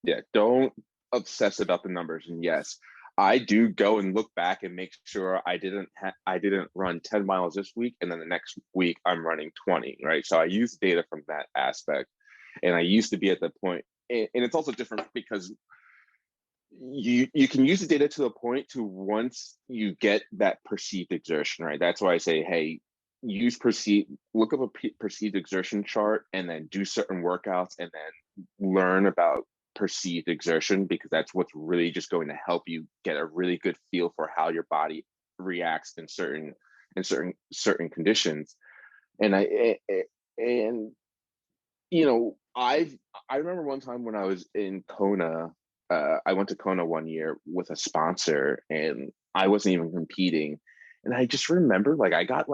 Yeah, don't obsess about the numbers. And yes, I do go and look back and make sure I didn't run 10 miles this week, and then the next week I'm running 20, right? So I use data from that aspect. And I used to be at the point, and it's also different because you can use the data to the point to once you get that perceived exertion, right? That's why I say, hey, look up a perceived exertion chart, and then do certain workouts, and then learn about perceived exertion, because that's what's really just going to help you get a really good feel for how your body reacts in certain conditions. And and I remember one time when I was in Kona. I went to Kona one year with a sponsor, and I wasn't even competing. And I just remember, like, I got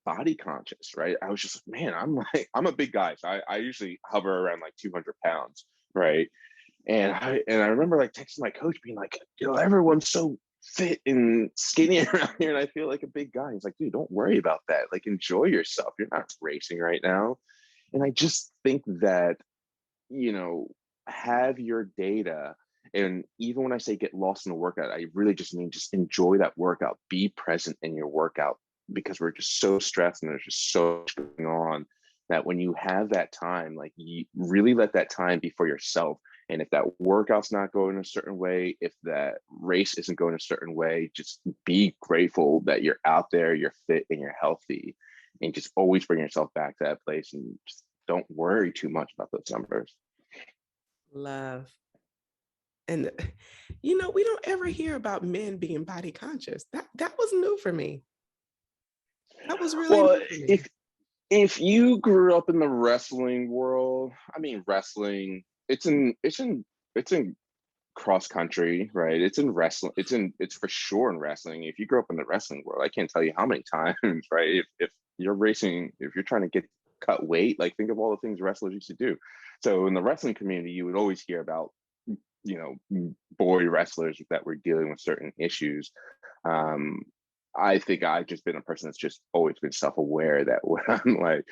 body conscious, right? I was just, man, I'm a big guy. So I usually hover around like 200 pounds, right? And I remember like texting my coach being like, everyone's so fit and skinny around here, and I feel like a big guy. He's like, dude, don't worry about that. Like, enjoy yourself. You're not racing right now. And I just think that, have your data. And even when I say get lost in the workout, I really just mean just enjoy that workout, be present in your workout, because we're just so stressed and there's just so much going on, that when you have that time, like, you really let that time be for yourself And if that workout's not going a certain way, if that race isn't going a certain way, just be grateful that you're out there, you're fit, and you're healthy, and just always bring yourself back to that place, and just don't worry too much about those numbers. Love. And you know, we don't ever hear about men being body conscious. That was new for me. That was really Well, new for me. if you grew up in the wrestling world, I mean, wrestling, it's in cross country, right? It's in wrestling. It's for sure in wrestling. If you grew up in the wrestling world, I can't tell you how many times, right? If you're racing, if you're trying to get cut weight, like think of all the things wrestlers used to do. So in the wrestling community, you would always hear about, boy wrestlers that were dealing with certain issues. Um, I think I've just been a person that's just always been self-aware that when I'm like,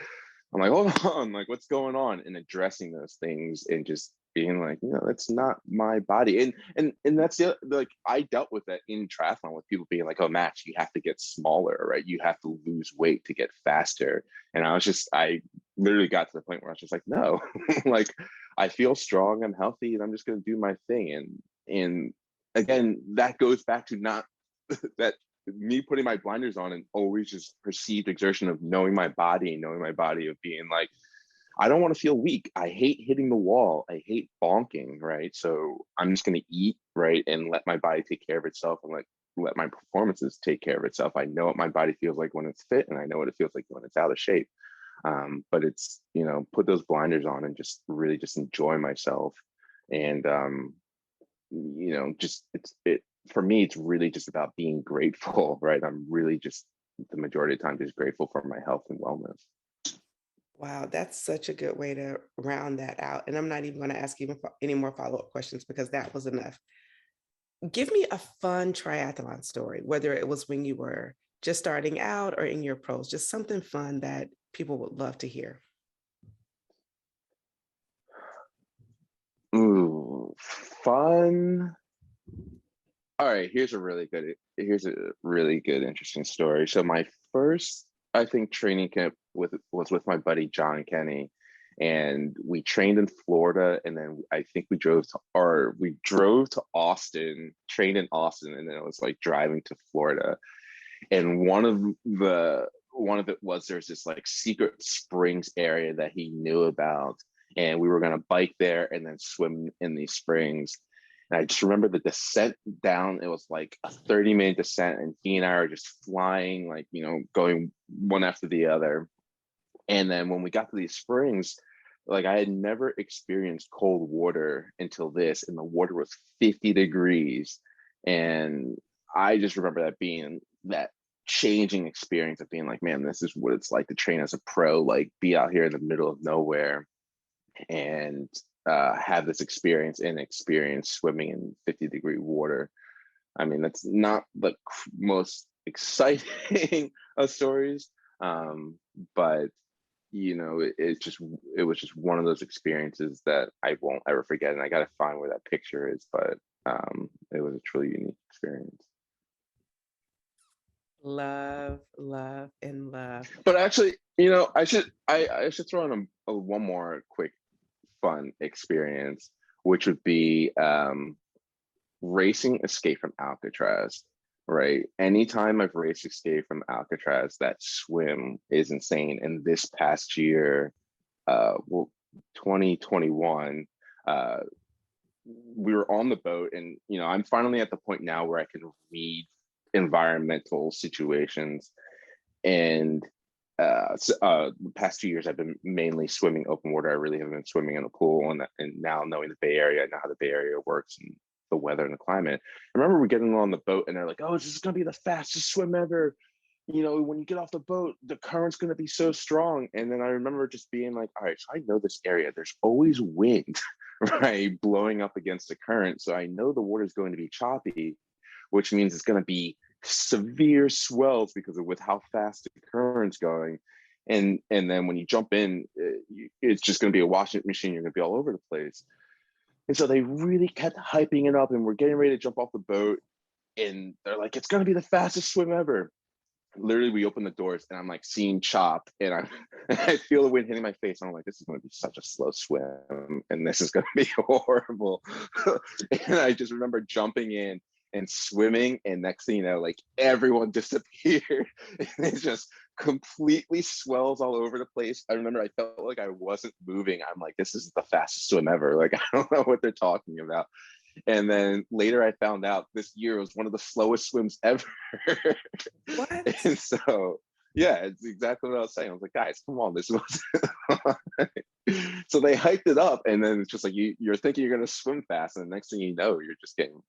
hold on, like what's going on, and addressing those things and just being like, that's not my body. And that's like I dealt with that in triathlon with people being like, oh, Max, you have to get smaller, right? You have to lose weight to get faster. And I literally got to the point where I was just like, no, like I feel strong, I'm healthy, and I'm just gonna do my thing. And again, that goes back to not that me putting my blinders on and always just perceived exertion of knowing my body and knowing my body of being like, I don't want to feel weak. I hate hitting the wall. I hate bonking, right? So I'm just going to eat, right, and let my body take care of itself, and let my performances take care of itself. I know what my body feels like when it's fit, and I know what it feels like when it's out of shape. But it's, put those blinders on and just really just enjoy myself. And just it for me, it's really just about being grateful, right? I'm really just the majority of the time just grateful for my health and wellness. Wow, that's such a good way to round that out. And I'm not even going to ask you any more follow-up questions because that was enough. Give me a fun triathlon story, whether it was when you were just starting out or in your pros, just something fun that people would love to hear. Ooh, fun. All right, here's a really good, interesting story. So my first, I think, training camp was with my buddy John Kenny, and we trained in Florida, and then I think we drove to Austin, trained in Austin, and then it was like driving to Florida. And one of it was there's this like secret springs area that he knew about, and we were gonna bike there and then swim in these springs. And I just remember the descent down. It was like a 30-minute descent, and he and I are just flying, like, going one after the other. And then when we got to these springs, like I had never experienced cold water until this, and the water was 50 degrees. And I just remember that being that changing experience of being like, man, this is what it's like to train as a pro, like be out here in the middle of nowhere and have this experience swimming in 50-degree water. I mean, that's not the most exciting of stories, but it was just one of those experiences that I won't ever forget, and I got to find where that picture is. But it was a truly unique experience. Love, love, and love. But actually, I should throw in a one more quick fun experience, which would be racing Escape from Alcatraz. Right. Anytime I've raced Escape from Alcatraz, that swim is insane. And this past year, 2021, we were on the boat, and I'm finally at the point now where I can read environmental situations. And the past 2 years, I've been mainly swimming open water. I really haven't been swimming in a pool. And now knowing the Bay Area, I know how the Bay Area works and the weather and the climate. I remember we getting on the boat, and they're like, "Oh, this is going to be the fastest swim ever. When you get off the boat, the current's going to be so strong." And then I remember just being like, all right, so I know this area. There's always wind, right, blowing up against the current. So I know the water's going to be choppy, which means it's going to be severe swells because of with how fast the current's going. And then when you jump in, it's just going to be a washing machine. You're going to be all over the place. And so they really kept hyping it up, and we're getting ready to jump off the boat, and they're like, it's going to be the fastest swim ever. literally we open the doors and I'm like seeing chop and I feel the wind hitting my face and I'm like, this is going to be such a slow swim and this is going to be horrible. And I just remember jumping in and swimming, and next thing you know, like everyone disappeared and it just completely swells all over the place. I remember I felt like I wasn't moving. I'm like, this is the fastest swim ever. Like, I don't know what they're talking about. And then later I found out this year was one of the slowest swims ever. What? And so, yeah, it's exactly what I was saying. I was like, guys, come on, this was. So they hiked it up, and then it's just like you're thinking you're going to swim fast, and the next thing you know, you're just getting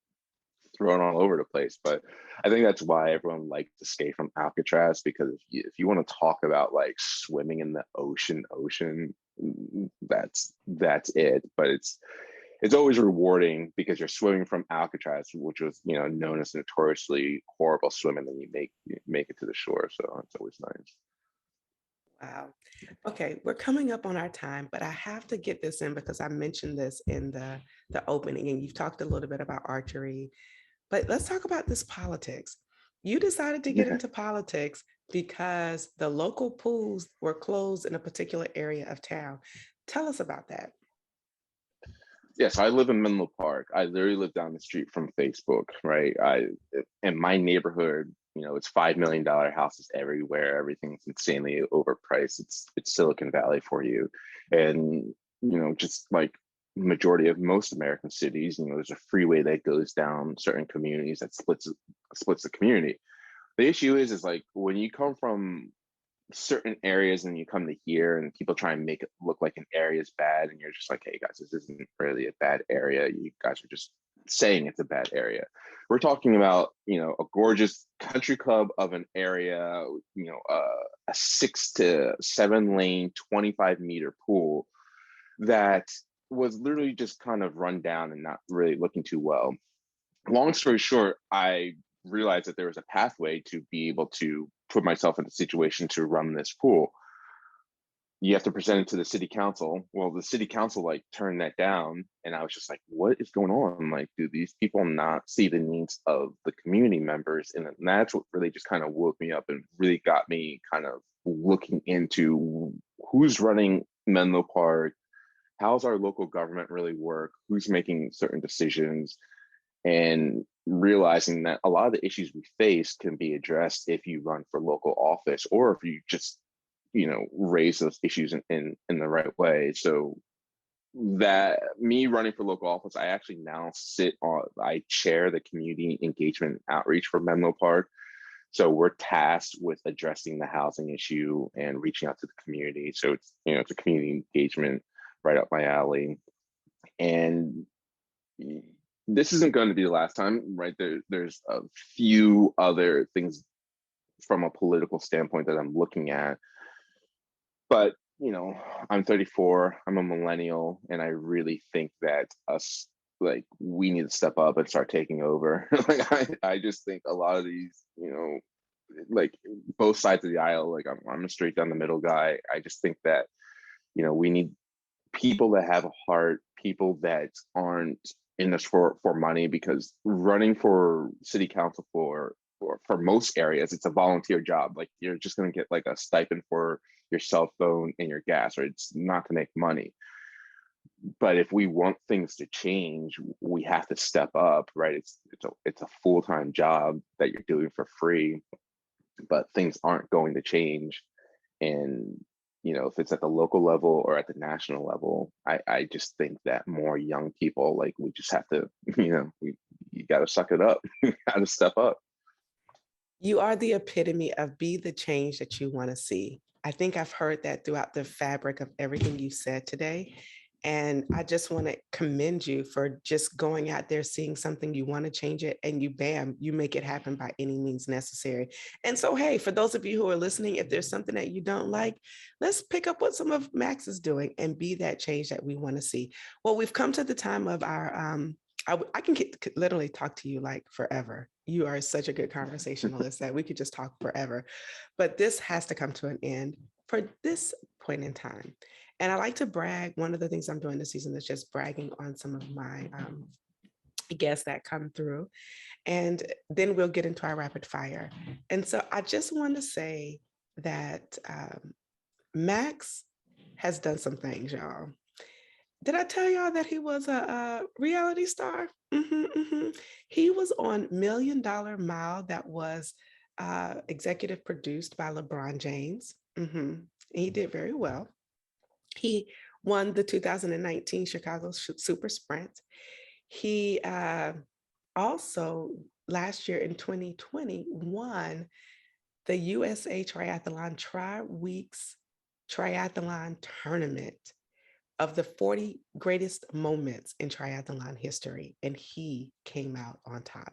thrown all over the place. But I think that's why everyone likes to skate from Alcatraz, because if you want to talk about like swimming in the ocean, that's it. But it's always rewarding because you're swimming from Alcatraz, which was, known as notoriously horrible swim, and then you make it to the shore. So it's always nice. Wow. Okay, we're coming up on our time, but I have to get this in because I mentioned this in the opening, and you've talked a little bit about archery. But let's talk about this politics. You decided to get Yeah. into politics because the local pools were closed in a particular area of town. Tell us about that. Yeah, so I live in Menlo Park. I literally live down the street from Facebook, right? In my neighborhood, it's $5 million houses everywhere. Everything's insanely overpriced. It's Silicon Valley for you, and just like majority of most American cities, there's a freeway that goes down certain communities that splits the community. The issue is like when you come from certain areas and you come to here and people try and make it look like an area is bad, and you're just like, hey guys, this isn't really a bad area, you guys are just saying it's a bad area. We're talking about a gorgeous country club of an area, a 6 to 7 lane 25-meter pool that was literally just kind of run down and not really looking too well. Long story short, I realized that there was a pathway to be able to put myself in a situation to run this pool. You have to present it to the city council. Well, the city council like turned that down, and I was just like, what is going on? Like, do these people not see the needs of the community members? And that's what really just kind of woke me up and really got me kind of looking into who's running Menlo Park, how's our local government really work, who's making certain decisions, and realizing that a lot of the issues we face can be addressed if you run for local office, or if you just raise those issues in the right way. So that me running for local office, I actually now I chair the community engagement outreach for Menlo Park. So we're tasked with addressing the housing issue and reaching out to the community. So it's a community engagement right up my alley. And this isn't going to be the last time, right? There's a few other things from a political standpoint that I'm looking at. But, I'm 34, I'm a millennial, and I really think that like, we need to step up and start taking over. Like, I just think a lot of these, like both sides of the aisle, like I'm a straight down the middle guy. I just think that, we need people that have a heart, people that aren't in this for money, because running for city council for most areas, it's a volunteer job. Like, you're just going to get like a stipend for your cell phone and your gas, or it's not to make money. But if we want things to change, we have to step up, right? It's a full-time job that you're doing for free, but things aren't going to change. And if it's at the local level or at the national level, I just think that more young people, like, we just have to, you got to suck it up. You got to step up. You are the epitome of be the change that you want to see. I think I've heard that throughout the fabric of everything you said today. And I just want to commend you for just going out there, seeing something you want to change it, and you make it happen by any means necessary. And so, hey, for those of you who are listening, if there's something that you don't like, let's pick up what some of Max is doing and be that change that we want to see. Well, we've come to the time of our I can literally talk to you like forever. You are such a good conversationalist that we could just talk forever. But this has to come to an end for this point in time. And I like to brag. One of the things I'm doing this season is just bragging on some of my guests that come through. And then we'll get into our rapid fire. And so I just want to say that Max has done some things, y'all. Did I tell y'all that he was a reality star? He was on Million Dollar Mile, that was executive produced by LeBron James. He did very well. He won the 2019 Chicago Super Sprint. He also last year in 2020 won the USA Triathlon Tri-Weeks Triathlon Tournament of the 40 greatest moments in triathlon history, and he came out on top.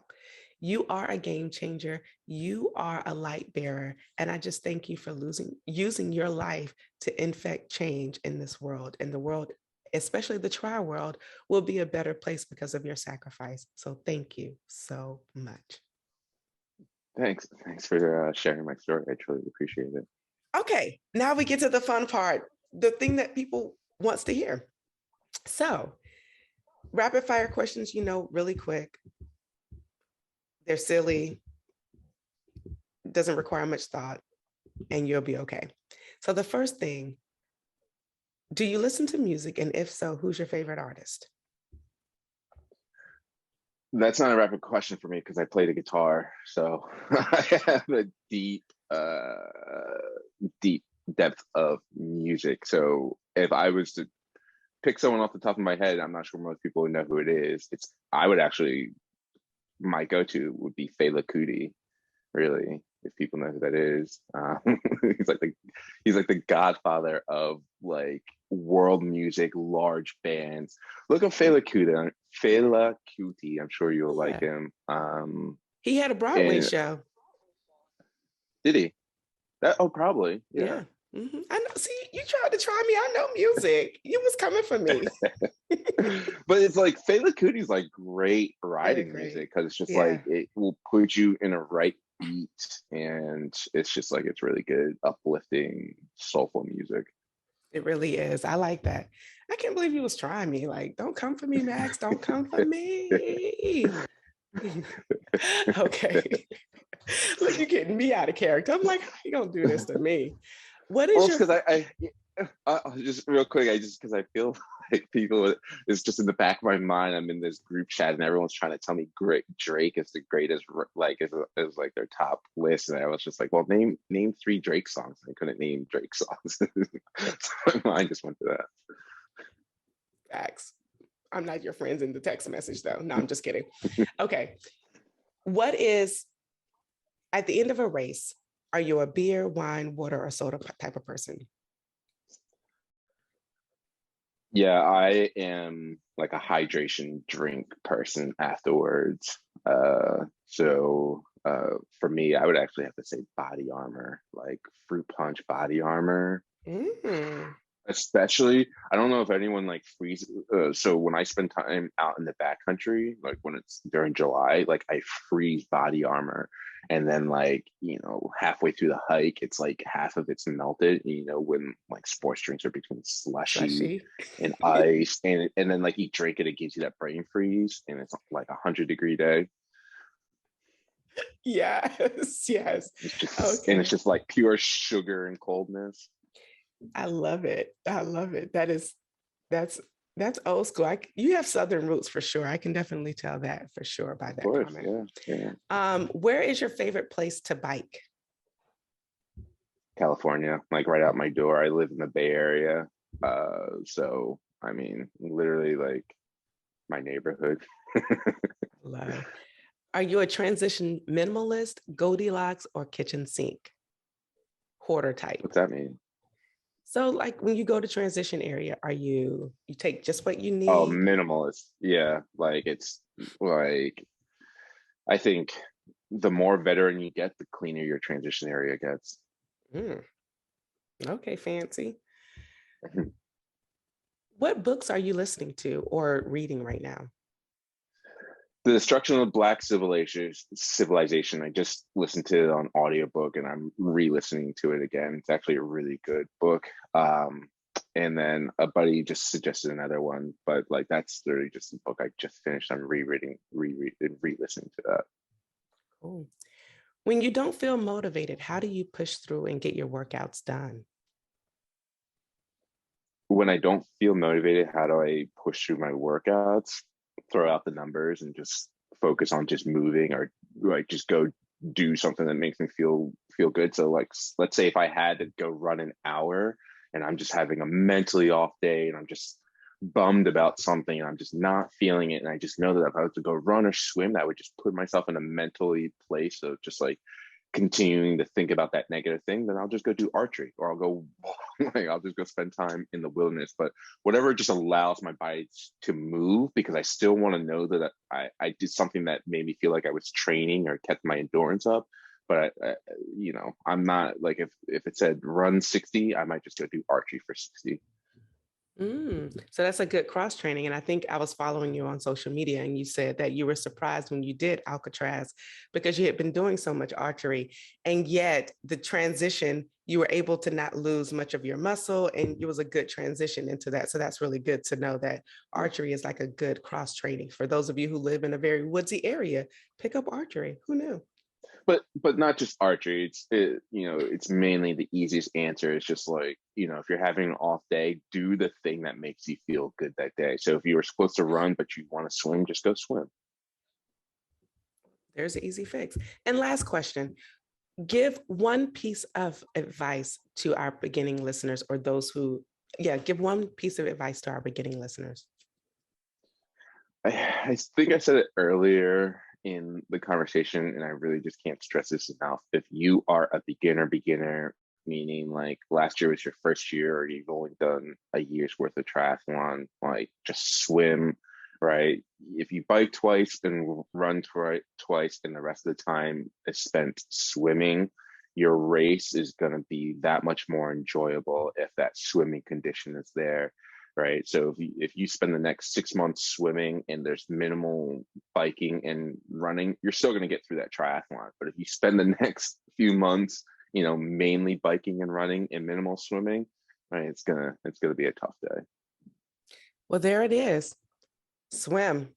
You are a game changer. You are a light bearer. And I just thank you for using your life to infect change in this world. And the world, especially the tri world, will be a better place because of your sacrifice. So thank you so much. Thanks for sharing my story. I truly appreciate it. Okay, now we get to the fun part, the thing that people wants to hear. So rapid fire questions, really quick. They're silly, doesn't require much thought, and you'll be okay. So the first thing, do you listen to music? And if so, who's your favorite artist? That's not a rapid question for me because I play the guitar. So I have a deep depth of music. So if I was to pick someone off the top of my head, I'm not sure most people would know who it is. My go-to would be Fela Kuti, really, if people know who that is. He's like the godfather of like world music, large bands. Look up Fela Kuti. I'm sure you'll like him. He had a Broadway show. Did he? Probably. Yeah. I know. See, you tried to try me. I know music. You was coming for me. But it's like Fela Kuti's like great writing music because it's just like it will put you in a right beat, and it's just like it's really good, uplifting, soulful music. It really is. I like that. I can't believe you was trying me. Like, don't come for me, Max. Don't come for me. Okay. Look, you're getting me out of character. I'm like, how you gonna do this to me? What is because I just real quick, because I feel like people, it's just in the back of my mind. I'm in this group chat and everyone's trying to tell me Drake is the greatest, like is like their top list, and I was just like, well, name 3 Drake songs. I couldn't name Drake songs, so my mind just went to that. Facts. I'm not your friends in the text message though. No, I'm just kidding. Okay. What is, at the end of a race, are you a beer, wine, water, or soda type of person? Yeah, I am like a hydration drink person afterwards. So for me, I would actually have to say Body Armor, like fruit punch Body Armor. Especially, I don't know if anyone like freezes. So when I spend time out in the backcountry, like when it's during July, like I freeze Body Armor, and then like halfway through the hike, it's like half of it's melted. When like sports drinks are between slushy and ice, and then like you drink it, it gives you that brain freeze, and it's like 100-degree day. Yes. Okay. And it's just like pure sugar and coldness. I love it. That's old school. You have Southern roots for sure. I can definitely tell that for sure by that comment. Yeah. Where is your favorite place to bike? California, like right out my door. I live in the Bay Area. So I mean, literally like my neighborhood. Love. Are you a transition minimalist, Goldilocks, or kitchen sink? Hoarder type. What's that mean? So like when you go to transition area, you take just what you need? Oh, minimalist. Yeah. Like it's like, I think the more veteran you get, the cleaner your transition area gets. Okay, fancy. What books are you listening to or reading right now? The Destruction of Black Civilization. I just listened to it on audiobook and I'm re-listening to it again. It's actually a really good book. And then a buddy just suggested another one, but like that's literally just a book I just finished. I'm rereading, re-listening to that. Cool. When you don't feel motivated, how do you push through and get your workouts done? When I don't feel motivated, how do I push through my workouts? Throw out the numbers and just focus on just moving, or like just go do something that makes me feel good. So like, let's say if I had to go run an hour and I'm just having a mentally off day and I'm just bummed about something and I'm just not feeling it, and I just know that if I was to go run or swim, that would just put myself in a mentally place of just like continuing to think about that negative thing, then I'll just go do archery, or I'll go like I'll just go spend time in the wilderness. But whatever just allows my body to move, because I still want to know that I did something that made me feel like I was training or kept my endurance up. But I'm not like, if it said run 60, I might just go do archery for 60. So that's a good cross training. And I think I was following you on social media, and you said that you were surprised when you did Alcatraz because you had been doing so much archery. And yet the transition, you were able to not lose much of your muscle, and it was a good transition into that. So that's really good to know that archery is like a good cross training. For those of you who live in a very woodsy area, pick up archery. Who knew? But not just archery. It's mainly the easiest answer. It's just like, if you're having an off day, do the thing that makes you feel good that day. So if you were supposed to run but you want to swim, just go swim. There's an easy fix. And last question, give one piece of advice to our beginning listeners, or those who, give one piece of advice to our beginning listeners. I think I said it earlier in the conversation, and I really just can't stress this enough. If you are a beginner, meaning like last year was your first year, or you've only done a year's worth of triathlon, like just swim, right? If you bike twice and run twice, and the rest of the time is spent swimming, your race is going to be that much more enjoyable if that swimming condition is there. Right. So if you spend the next 6 months swimming and there's minimal biking and running, you're still going to get through that triathlon. But if you spend the next few months, mainly biking and running and minimal swimming, right, it's gonna be a tough day. Well, there it is. Swim,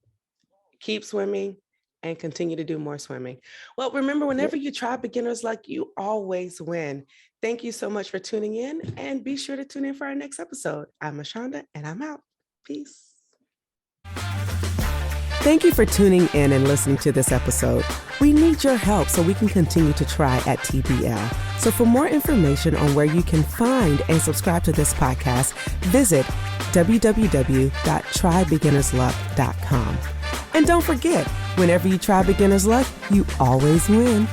keep swimming, and continue to do more swimming. Well, remember, whenever you try beginner's luck, you always win. Thank you so much for tuning in, and be sure to tune in for our next episode. I'm Ashonda, and I'm out. Peace. Thank you for tuning in and listening to this episode. We need your help so we can continue to try at TBL. So for more information on where you can find and subscribe to this podcast, visit www.trybeginnersluck.com. And don't forget, whenever you try beginner's luck, you always win.